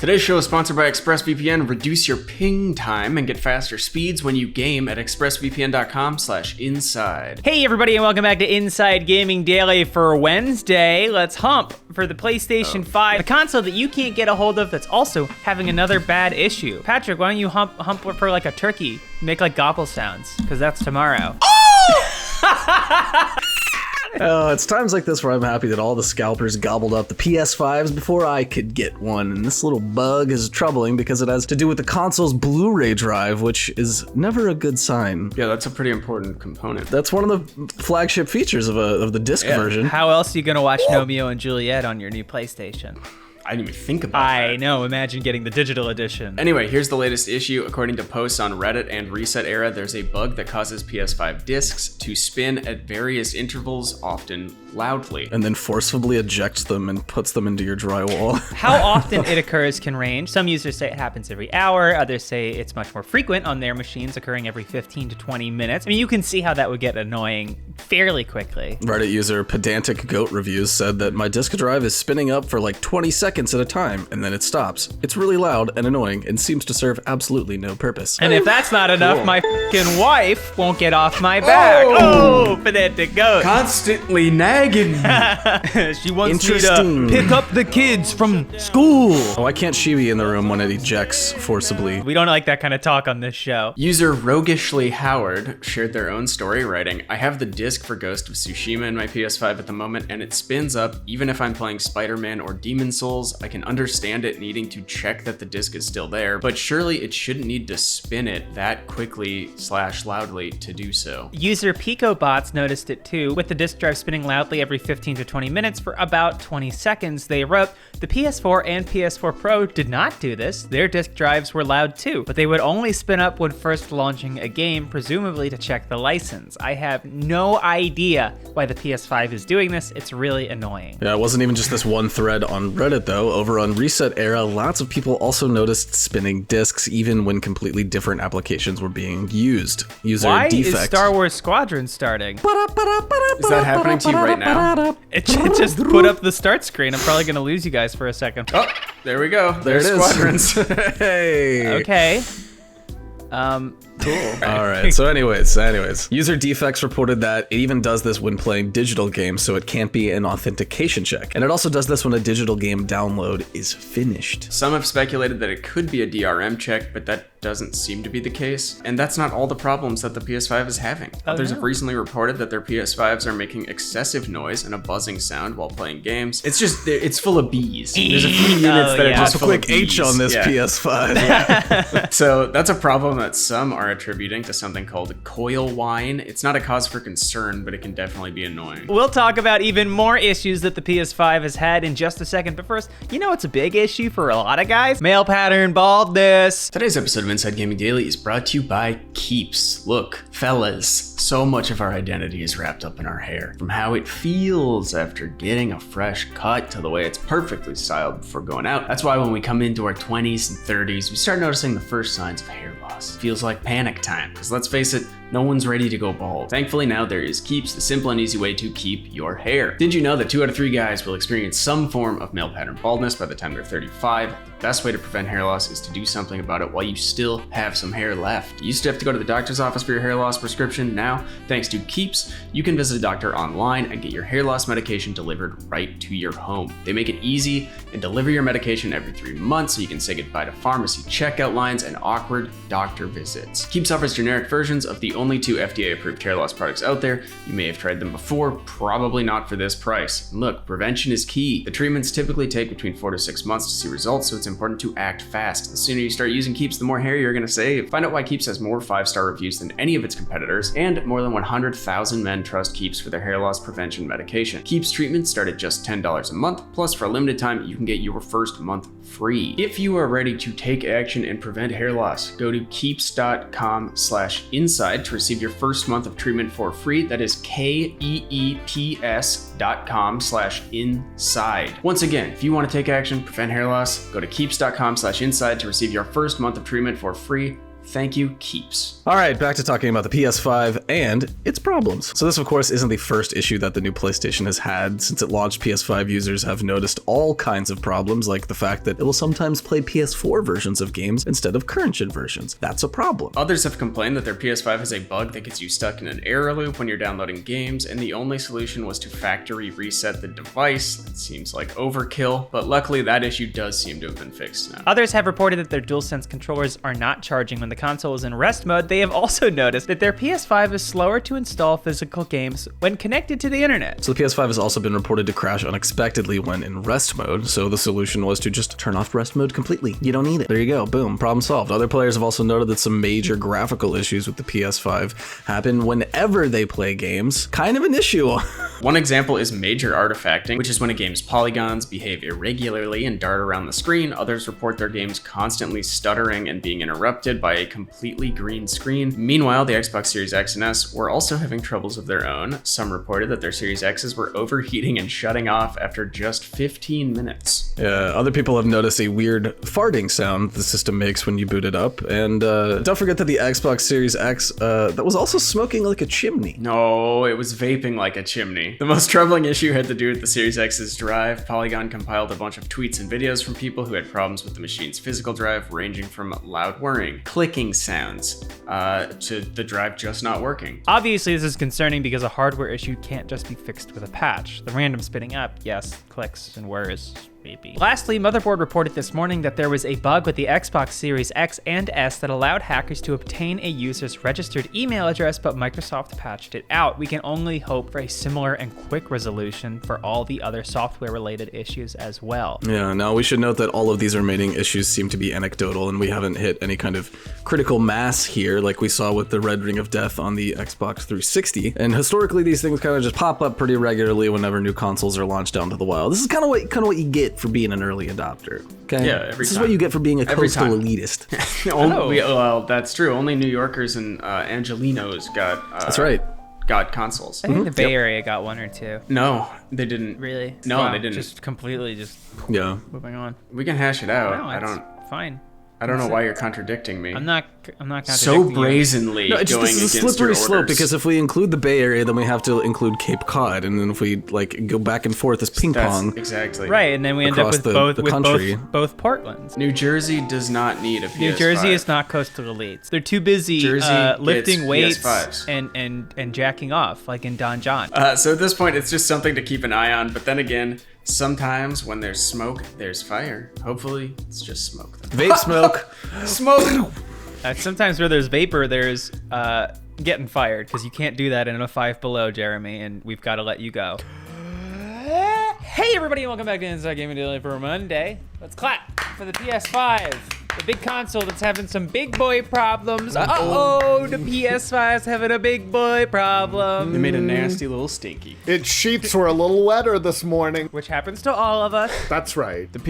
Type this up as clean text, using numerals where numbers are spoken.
Today's show is sponsored by ExpressVPN. Reduce your ping time and get faster speeds when you game at expressvpn.com/inside. Hey everybody, and welcome back to Inside Gaming Daily for Wednesday. Let's hump for the PlayStation 5, the console that you can't get a hold of that's also having another bad issue. Patrick, why don't you hump for like a turkey? Make like gobble sounds, because that's tomorrow. It's times like this where I'm happy that all the scalpers gobbled up the PS5s before I could get one, and this little bug is troubling because it has to do with the console's Bluray Drive, which is never a good sign. Yeah, that's a pretty important component. That's one of the flagship features of the disc version. How else are you gonna watch Romeo and Juliet on your new PlayStation? I didn't even think about that. I know, imagine getting the digital edition. Anyway, here's the latest issue. According to posts on Reddit and Reset Era, there's a bug that causes PS5 discs to spin at various intervals, often loudly. And then forcibly ejects them and puts them into your drywall. How often it occurs can range. Some users say it happens every hour. Others say it's much more frequent on their machines, occurring every 15 to 20 minutes. I mean, you can see how that would get annoying fairly quickly. Reddit user Pedantic Goat Reviews said that my disk drive is spinning up for like 20 seconds at a time, and then it stops. It's really loud and annoying and seems to serve absolutely no purpose. And if that's not enough, my f***ing wife won't get off my back. Oh, Pedantic Goat. Constantly nagging me. She wants me to pick up the kids from school. Why can't she be in the room when it ejects forcibly? We don't like that kind of talk on this show. User Roguishly Howard shared their own story, writing, I have the disc for Ghost of Tsushima in my PS5 at the moment, and it spins up even if I'm playing Spider-Man or Demon Souls. I can understand it needing to check that the disc is still there, but surely it shouldn't need to spin it that quickly/loudly to do so. User PicoBots noticed it too. With the disc drive spinning loudly every 15 to 20 minutes for about 20 seconds, they wrote, the PS4 and PS4 Pro did not do this. Their disc drives were loud too, but they would only spin up when first launching a game, presumably to check the license. I have no idea why the PS5 is doing this. It's really annoying. Yeah, it wasn't even just this one thread on Reddit though. Over on Reset Era, lots of people also noticed spinning discs even when completely different applications were being used. User Why Defect. is Star Wars Squadron starting? Is that happening to you right now? It just put up the start screen. I'm probably gonna lose you guys for a second. Oh, there we go. There it is. Squadrons. Hey. Okay. Cool. All right. So anyways, User Defects reported that it even does this when playing digital games, so it can't be an authentication check. And it also does this when a digital game download is finished. Some have speculated that it could be a DRM check, but that doesn't seem to be the case. And that's not all the problems that the PS5 is having. Others have recently reported that their PS5s are making excessive noise and a buzzing sound while playing games. It's full of bees. There's a few units that are just full quick of bees. H on this PS5. So that's a problem that some are attributing to something called coil whine. It's not a cause for concern, but it can definitely be annoying. We'll talk about even more issues that the PS5 has had in just a second, but first, you know it's a big issue for a lot of guys? Male pattern baldness. Today's episode of Inside Gaming Daily is brought to you by Keeps. Look, fellas, so much of our identity is wrapped up in our hair. From how it feels after getting a fresh cut to the way it's perfectly styled before going out. That's why when we come into our 20s and 30s, we start noticing the first signs of hair loss. It feels like panic time, because let's face it, no one's ready to go bald. Thankfully now there is Keeps, the simple and easy way to keep your hair. Did you know that 2 out of 3 guys will experience some form of male pattern baldness by the time they're 35? The best way to prevent hair loss is to do something about it while you still have some hair left. You used to have to go to the doctor's office for your hair loss prescription. Now, thanks to Keeps, you can visit a doctor online and get your hair loss medication delivered right to your home. They make it easy and deliver your medication every 3 months so you can say goodbye to pharmacy checkout lines and awkward doctor visits. Keeps offers generic versions of the only 2 FDA-approved hair loss products out there. You may have tried them before, probably not for this price. And look, prevention is key. The treatments typically take between 4 to 6 months to see results, so it's important to act fast. The sooner you start using Keeps, the more hair you're gonna save. Find out why Keeps has more 5-star reviews than any of its competitors, and more than 100,000 men trust Keeps for their hair loss prevention medication. Keeps treatments start at just $10 a month, plus for a limited time, you can get your first month free. If you are ready to take action and prevent hair loss, go to keeps.com/inside to receive your first month of treatment for free. That is keeps.com/inside. Once again, if you want to take action, prevent hair loss, go to keeps.com/inside to receive your first month of treatment for free. Thank you, Keeps. All right, back to talking about the PS5 and its problems. So this, of course, isn't the first issue that the new PlayStation has had. Since it launched, PS5 users have noticed all kinds of problems, like the fact that it will sometimes play PS4 versions of games instead of current-gen versions. That's a problem. Others have complained that their PS5 has a bug that gets you stuck in an error loop when you're downloading games, and the only solution was to factory reset the device. That seems like overkill, but luckily that issue does seem to have been fixed now. Others have reported that their DualSense controllers are not charging when the console is in rest mode. They have also noticed that their PS5 is slower to install physical games when connected to the internet. So the PS5 has also been reported to crash unexpectedly when in rest mode, so the solution was to just turn off rest mode completely. You don't need it. There you go. Boom. Problem solved. Other players have also noted that some major graphical issues with the PS5 happen whenever they play games. Kind of an issue. One example is major artifacting, which is when a game's polygons behave irregularly and dart around the screen. Others report their games constantly stuttering and being interrupted by a completely green screen. Meanwhile, the Xbox Series X and S were also having troubles of their own. Some reported that their Series X's were overheating and shutting off after just 15 minutes. Other people have noticed a weird farting sound the system makes when you boot it up. And don't forget that the Xbox Series X that was also smoking like a chimney. No, it was vaping like a chimney. The most troubling issue had to do with the Series X's drive. Polygon compiled a bunch of tweets and videos from people who had problems with the machine's physical drive, ranging from loud whirring, clicking sounds, to the drive just not working. Obviously, this is concerning because a hardware issue can't just be fixed with a patch. The random spinning up, yes, clicks and whirs. Maybe. Lastly, Motherboard reported this morning that there was a bug with the Xbox Series X and S that allowed hackers to obtain a user's registered email address, but Microsoft patched it out. We can only hope for a similar and quick resolution for all the other software-related issues as well. Yeah, now we should note that all of these remaining issues seem to be anecdotal, and we haven't hit any kind of critical mass here like we saw with the Red Ring of Death on the Xbox 360. And historically, these things kind of just pop up pretty regularly whenever new consoles are launched out into the wild. This is kind of what you get for being an early adopter. Okay? Yeah, every This time. is what you get for being a Every coastal time. elitist. Well, that's true. Only New Yorkers and Angelinos got That's right. got consoles. I think the Bay Area got one or two. No, they didn't. Really? No, Wow, they didn't. Just completely Yeah. moving on. We can hash it out. No, I it's don't. fine. I don't know why you're contradicting me. I'm not So contradicting you. brazenly No, going this is a against slippery your slope orders. because if we include the Bay Area, then we have to include Cape Cod, and then if we like go back and forth as ping That's pong. exactly Right, and then we end up Across with the country. both Portlands. New Jersey does not need a PS5. New Jersey is not coastal elites. They're too busy Jersey lifting gets weights PS5s. and jacking off like in Don John. So at this point, it's just something to keep an eye on. But then again, sometimes when there's smoke, there's fire. Hopefully, it's just smoke. Vape smoke. Smoke. Sometimes where there's vapor, there's getting fired because you can't do that in a 5 Below, Jeremy, and we've got to let you go. Hey everybody, and welcome back to Inside Gaming Daily for Monday. Let's clap for the PS5, the big console that's having some big boy problems. Uh-oh, the PS5's having a big boy problem. They made a nasty little stinky. Its sheets were a little wetter this morning. Which happens to all of us. That's right. The PS